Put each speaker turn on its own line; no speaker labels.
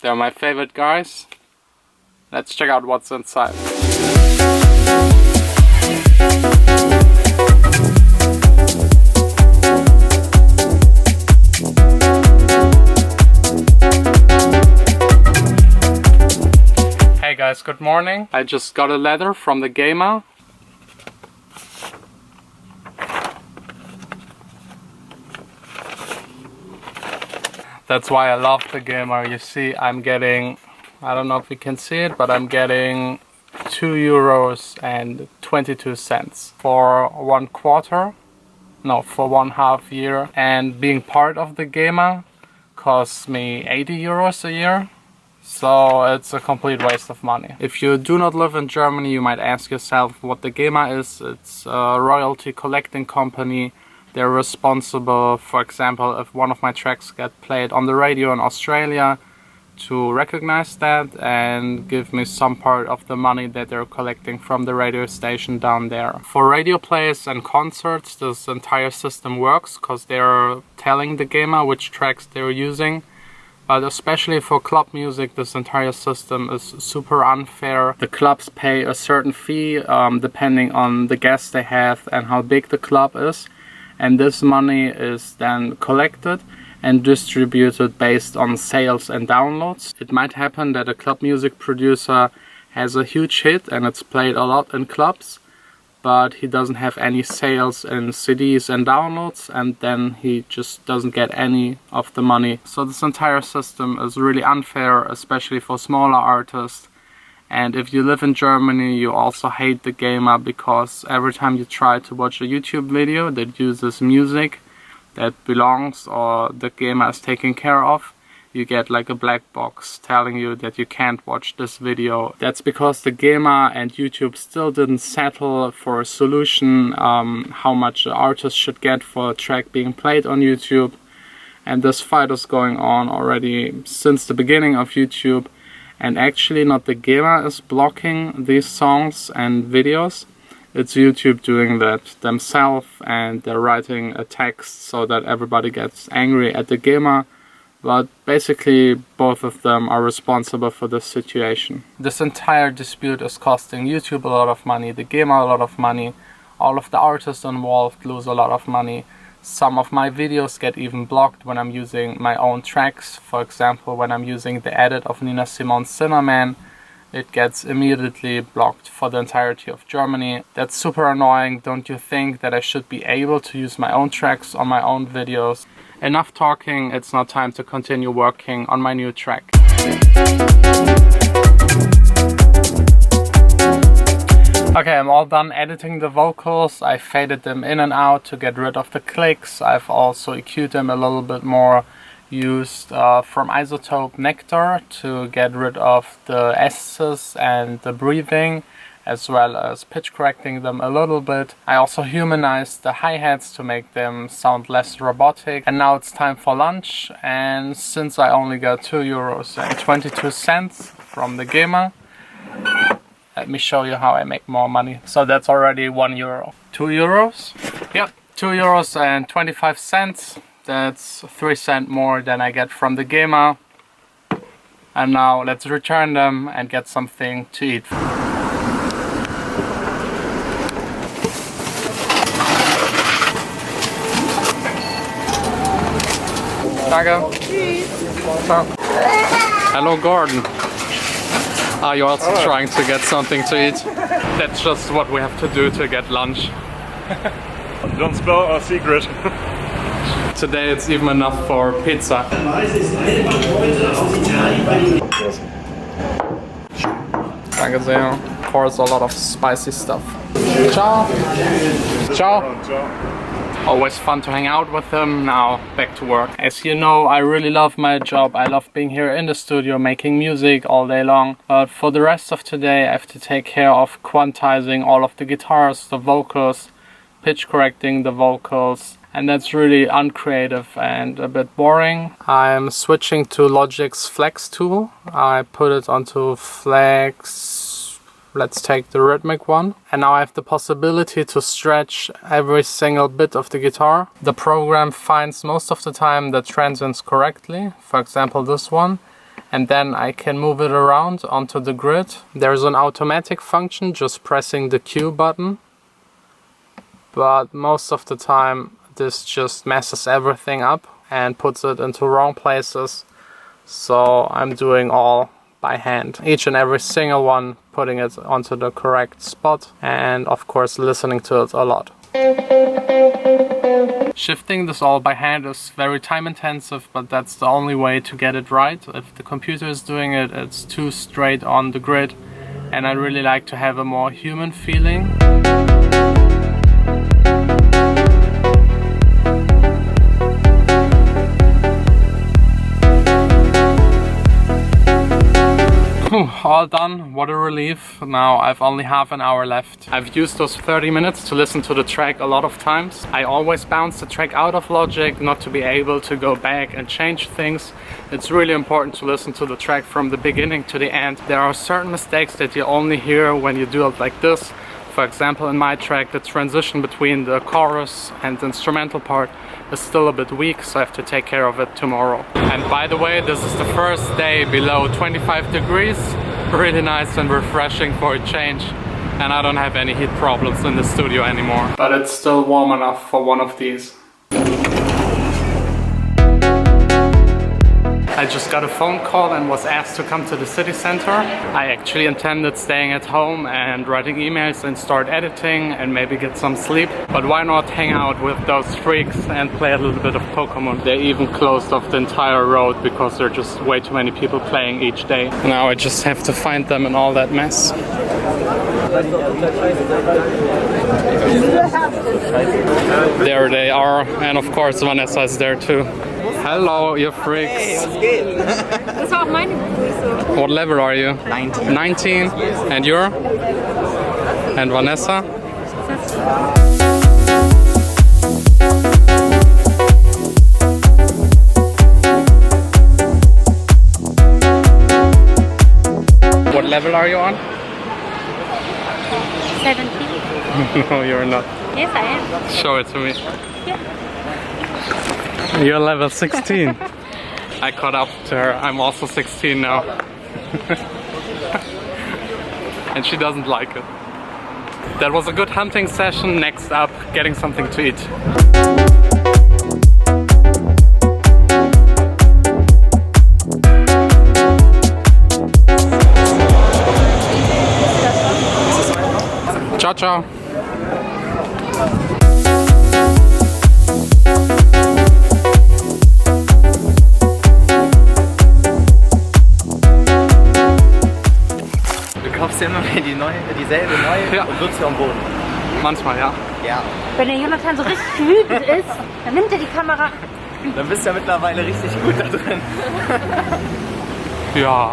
They're my favorite guys. Let's check out what's inside. Hey guys, good morning. I just got a letter from the GEMA. That's why I love the GEMA. You see, I'm getting, I don't know if you can see it, but I'm getting €2.22 for 1 quarter. No, for 1/2 year. And being part of the GEMA costs me €80 a year. So it's a complete waste of money. If you do not live in Germany, you might ask yourself what the GEMA is. It's a royalty collecting company. They're responsible, for example, if one of my tracks get played on the radio in Australia, to recognize that and give me some part of the money that they're collecting from the radio station down there. For radio plays and concerts, this entire system works because they're telling the GEMA which tracks they're using. But especially for club music, this entire system is super unfair. The clubs pay a certain fee depending on the guests they have and how big the club is. And this money is then collected and distributed based on sales and downloads. It might happen that a club music producer has a huge hit and it's played a lot in clubs, but he doesn't have any sales in CDs and downloads, and then he just doesn't get any of the money. So this entire system is really unfair, especially for smaller artists. And if you live in Germany, you also hate the GEMA, because every time you try to watch a YouTube video that uses music that belongs or the GEMA is taking care of, you get like a black box telling you that you can't watch this video. That's because the GEMA and YouTube still didn't settle for a solution how much an artist should get for a track being played on YouTube. And this fight is going on already since the beginning of YouTube. And actually not the GEMA is blocking these songs and videos. It's YouTube doing that themselves, and they're writing a text so that everybody gets angry at the GEMA. But basically both of them are responsible for this situation. This entire dispute is costing YouTube a lot of money, the GEMA a lot of money, all of the artists involved lose a lot of money. Some of my videos get even blocked when I'm using my own tracks. For example, when I'm using the edit of Nina Simone's Cinnamon, it gets immediately blocked for the entirety of Germany. That's super annoying. Don't you think that I should be able to use my own tracks on my own videos? Enough talking, it's now time to continue working on my new track. Okay, I'm all done editing the vocals. I faded them in and out to get rid of the clicks. I've also EQ'd them a little bit more. Used from Isotope Nectar to get rid of the S's and the breathing, as well as pitch correcting them a little bit. I also humanized the hi-hats to make them sound less robotic. And now it's time for lunch, and since I only got €2.22 from the GEMA, let me show you how I make more money. So that's already €1. €2? Yep, €2.25. That's 3 cents more than I get from the GEMA. And now let's return them and get something to eat. Danke. Ciao. Hello, Gordon. Are you also trying to get something to eat? That's just what we have to do to get lunch.
Don't spell our secret.
Today it's even enough for pizza. Danke sehr. Of course, a lot of spicy stuff. Ciao. Ciao. Always fun to hang out with him. Now back to work. As you know, I really love my job. I love being here in the studio making music all day long. But for the rest of today I have to take care of quantizing all of the guitars, the vocals, pitch correcting the vocals. And that's really uncreative and a bit boring. I'm switching to Logic's Flex tool. I put it onto Flex. Let's take the rhythmic one. And now I have the possibility to stretch every single bit of the guitar. The program finds most of the time the transients correctly. For example, this one. and then I can move it around onto the grid. There's an automatic function, just pressing the Q button, but most of the time this just messes everything up and puts it into wrong places, so I'm doing all by hand, each and every single one, putting it onto the correct spot, and of course listening to it a lot. Shifting this all by hand is very time intensive, but that's the only way to get it right. If the computer is doing it, it's too straight on the grid, and I really like to have a more human feeling. All done, what a relief. Now I've only half an hour left. I've used those 30 minutes to listen to the track a lot of times. I always bounce the track out of Logic, not to be able to go back and change things. It's really important to listen to the track from the beginning to the end. There are certain mistakes that you only hear when you do it like this. For example, in my track, the transition between the chorus and the instrumental part is still a bit weak, so I have to take care of it tomorrow. And by the way, this is the first day below 25 degrees. Really nice and refreshing for a change. And I don't have any heat problems in the studio anymore. But it's still warm enough for one of these. I just got a phone call and was asked to come to the city center. I actually intended staying at home and writing emails and start editing and maybe get some sleep. But why not hang out with those freaks and play a little bit of Pokemon? They even closed off the entire road because there are just way too many people playing each day. Now I just have to find them in all that mess. There they are, and of course Vanessa is there too. Hello, you freaks.
Hey, was geht?
Das war auch meine Begrüßung.
What level are you?
19.
19? And you're? And Vanessa? What level are you on?
17.
No, you're not.
Yes, I am.
Show it to me.
Yeah.
You're level 16. I caught up to her. I'm also 16 now. And she doesn't like it. That was a good hunting session. Next up, getting something to eat. Ciao, ciao.
Du kaufst ja immer mehr dieselbe neue
Ja.
und nutzt sie am Boden.
Manchmal, ja.
Ja.
Wenn der Jonathan so richtig wütend ist, dann nimmt er die Kamera.
Dann bist du ja mittlerweile richtig gut da drin.
Ja.